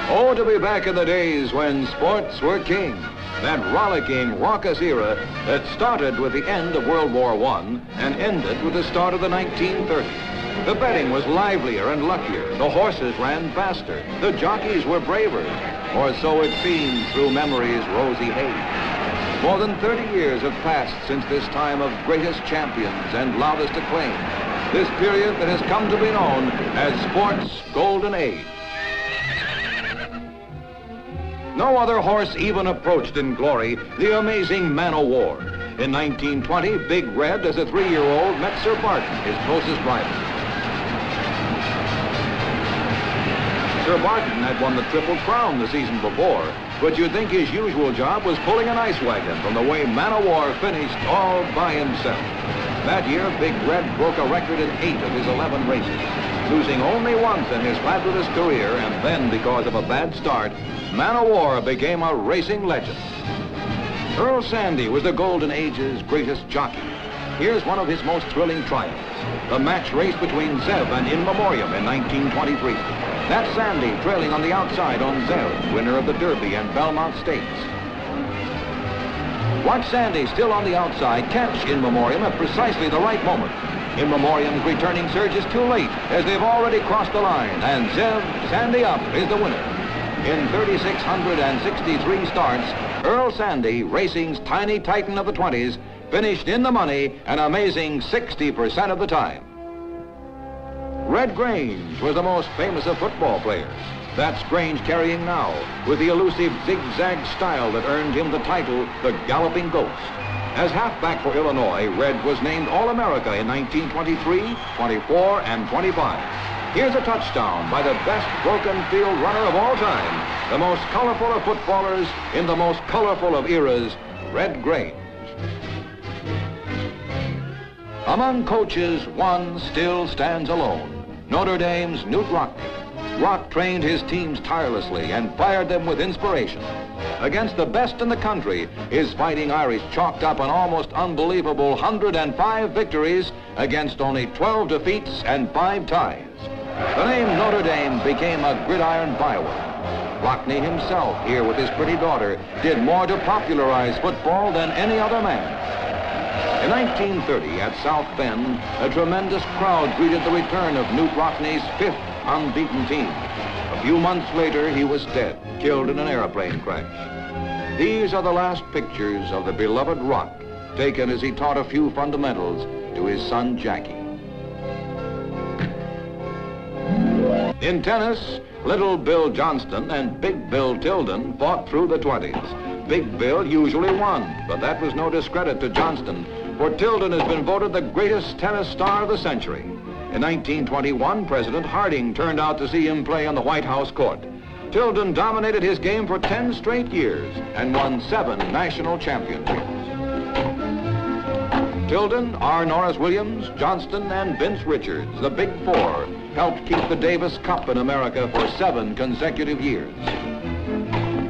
Oh, to be back in the days when sports were king. That rollicking, raucous era that started with the end of World War I and ended with the start of the 1930s. The betting was livelier and luckier. The horses ran faster. The jockeys were braver. Or so it seemed through memory's rosy haze. More than 30 years have passed since this time of greatest champions and loudest acclaim. This period that has come to be known as sport's golden age. No other horse even approached in glory the amazing Man o' War. In 1920, Big Red, as a 3-year-old, met Sir Barton, his closest rival. Sir Barton had won the Triple Crown the season before, but you'd think his usual job was pulling an ice wagon from the way Man o' War finished all by himself. That year, Big Red broke a record in 8 of his 11 races, losing only once in his fabulous career, and then, because of a bad start, Man o' War became a racing legend. Earl Sandy was the Golden Age's greatest jockey. Here's one of his most thrilling triumphs, the match race between Zev and In Memoriam in 1923. That's Sandy trailing on the outside on Zev, winner of the Derby and Belmont Stakes. Watch Sandy still on the outside catch In Memoriam at precisely the right moment. In Memoriam's returning surge is too late, as they've already crossed the line, and Zev, Sandy up, is the winner. In 3,663 starts, Earl Sandy, racing's tiny titan of the 20s, finished in the money an amazing 60% of the time. Red Grange was the most famous of football players. That's Grange carrying now, with the elusive zigzag style that earned him the title, the Galloping Ghost. As halfback for Illinois, Red was named All-America in 1923, 24, and 25. Here's a touchdown by the best broken field runner of all time, the most colorful of footballers in the most colorful of eras, Red Grange. Among coaches, one still stands alone, Notre Dame's Knute Rockne. Rock trained his teams tirelessly and fired them with inspiration. Against the best in the country, his Fighting Irish chalked up an almost unbelievable 105 victories against only 12 defeats and 5 ties. The name Notre Dame became a gridiron byword. Rockne himself, here with his pretty daughter, did more to popularize football than any other man. In 1930, at South Bend, a tremendous crowd greeted the return of Knute Rockne's 5th unbeaten team. A few months later, he was dead, killed in an airplane crash. These are the last pictures of the beloved Rock, taken as he taught a few fundamentals to his son Jackie. In tennis, Little Bill Johnston and Big Bill Tilden fought through the 20s. Big Bill usually won, but that was no discredit to Johnston, for Tilden has been voted the greatest tennis star of the century. In 1921, President Harding turned out to see him play on the White House court. Tilden dominated his game for 10 straight years and won 7 national championships. Tilden, R. Norris Williams, Johnston, and Vince Richards, the Big Four, helped keep the Davis Cup in America for 7 consecutive years.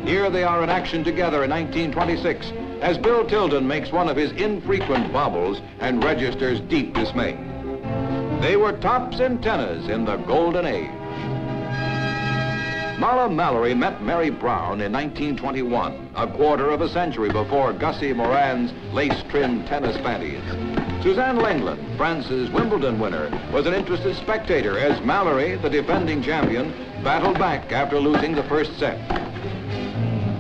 Here they are in action together in 1926 as Bill Tilden makes one of his infrequent bobbles and registers deep dismay. They were tops in tennis in the Golden Age. Mala Mallory met Mary Brown in 1921, a quarter of a century before Gussie Moran's lace-trimmed tennis panties. Suzanne Lenglen, France's Wimbledon winner, was an interested spectator as Mallory, the defending champion, battled back after losing the first set.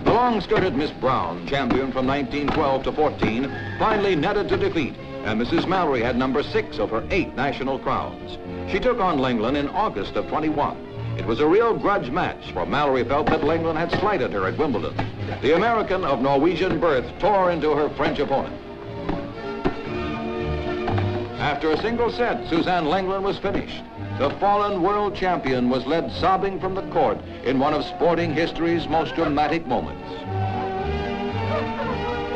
The long-skirted Miss Brown, champion from 1912 to 14, finally netted to defeat, and Mrs. Mallory had number 6 of her 8 national crowns. She took on Lenglen in August of 21. It was a real grudge match, for Mallory felt that Lenglen had slighted her at Wimbledon. The American of Norwegian birth tore into her French opponent. After a single set, Suzanne Lenglen was finished. The fallen world champion was led sobbing from the court in one of sporting history's most dramatic moments.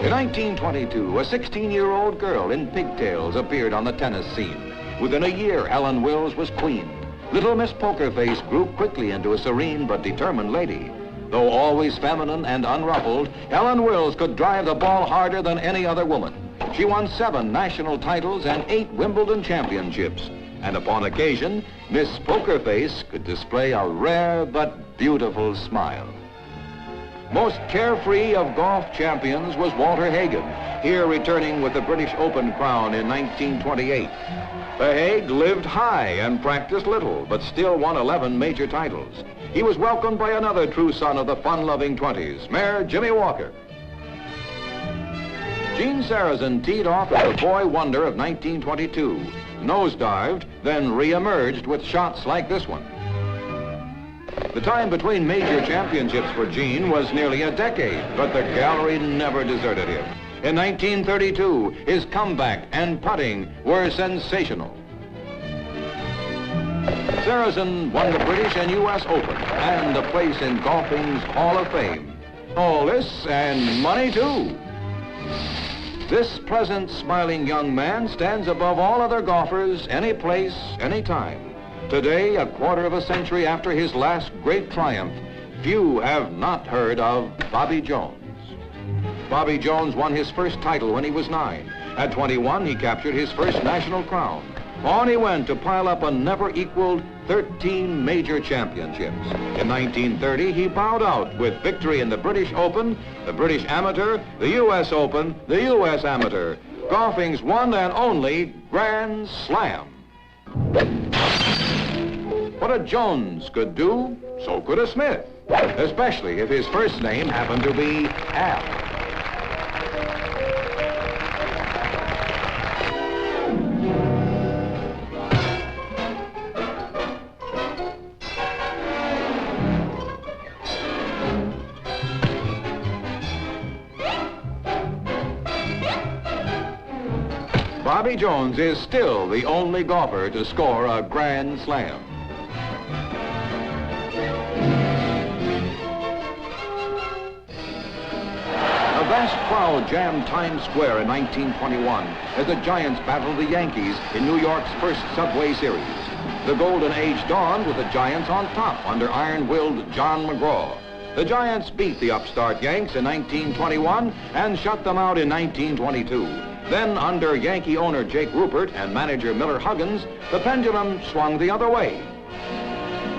In 1922, a 16-year-old girl in pigtails appeared on the tennis scene. Within a year, Helen Wills was queen. Little Miss Poker Face grew quickly into a serene but determined lady. Though always feminine and unruffled, Helen Wills could drive the ball harder than any other woman. She won 7 national titles and 8 Wimbledon championships. And upon occasion, Miss Poker Face could display a rare but beautiful smile. Most carefree of golf champions was Walter Hagen, here returning with the British Open crown in 1928. The Hague lived high and practiced little, but still won 11 major titles. He was welcomed by another true son of the fun-loving 20s, Mayor Jimmy Walker. Gene Sarazen teed off as the boy wonder of 1922, nosedived, then re-emerged with shots like this one. The time between major championships for Gene was nearly a decade, but the gallery never deserted him. In 1932, his comeback and putting were sensational. Sarazen won the British and U.S. Open and a place in golfing's Hall of Fame. All this and money too. This pleasant, smiling young man stands above all other golfers, any place, any time. Today, a quarter of a century after his last great triumph, few have not heard of Bobby Jones. Bobby Jones won his first title when he was 9. At 21, he captured his first national crown. On he went to pile up a never-equaled 13 major championships. In 1930, he bowed out with victory in the British Open, the British Amateur, the U.S. Open, the U.S. Amateur, golfing's one and only Grand Slam. What a Jones could do, so could a Smith, especially if his first name happened to be Al. Bobby Jones is still the only golfer to score a Grand Slam. A vast crowd jammed Times Square in 1921 as the Giants battled the Yankees in New York's first Subway Series. The golden age dawned with the Giants on top under iron-willed John McGraw. The Giants beat the upstart Yanks in 1921 and shut them out in 1922. Then, under Yankee owner Jake Rupert and manager Miller Huggins, the pendulum swung the other way.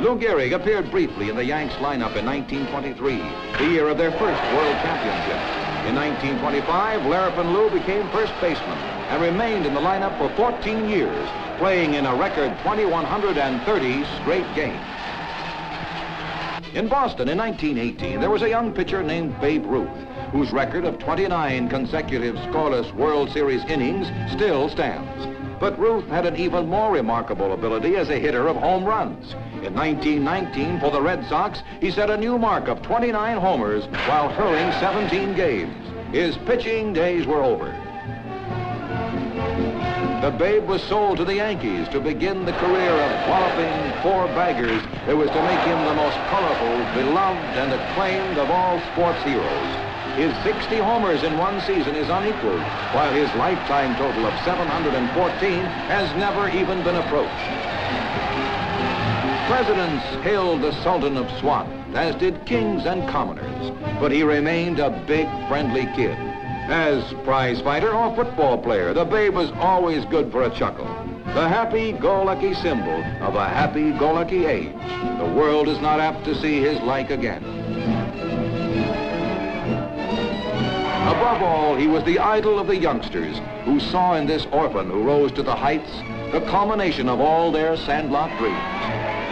Lou Gehrig appeared briefly in the Yanks lineup in 1923, the year of their first World Championship. In 1925, Larapin Lou became first baseman and remained in the lineup for 14 years, playing in a record 2,130 straight games. In Boston in 1918, there was a young pitcher named Babe Ruth, whose record of 29 consecutive scoreless World Series innings still stands. But Ruth had an even more remarkable ability as a hitter of home runs. In 1919, for the Red Sox, he set a new mark of 29 homers while hurling 17 games. His pitching days were over. The Babe was sold to the Yankees to begin the career of walloping four-baggers that was to make him the most colorful, beloved, and acclaimed of all sports heroes. His 60 homers in one season is unequaled, while his lifetime total of 714 has never even been approached. Presidents hailed the Sultan of Swat, as did kings and commoners, but he remained a big, friendly kid. As prize fighter or football player, the Babe was always good for a chuckle. The happy-go-lucky symbol of a happy-go-lucky age. The world is not apt to see his like again. Above all, he was the idol of the youngsters who saw in this orphan who rose to the heights the culmination of all their sandlot dreams.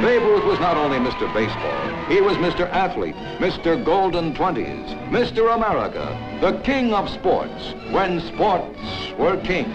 Babe Ruth was not only Mr. Baseball, he was Mr. Athlete, Mr. Golden 20s, Mr. America, the king of sports, when sports were king.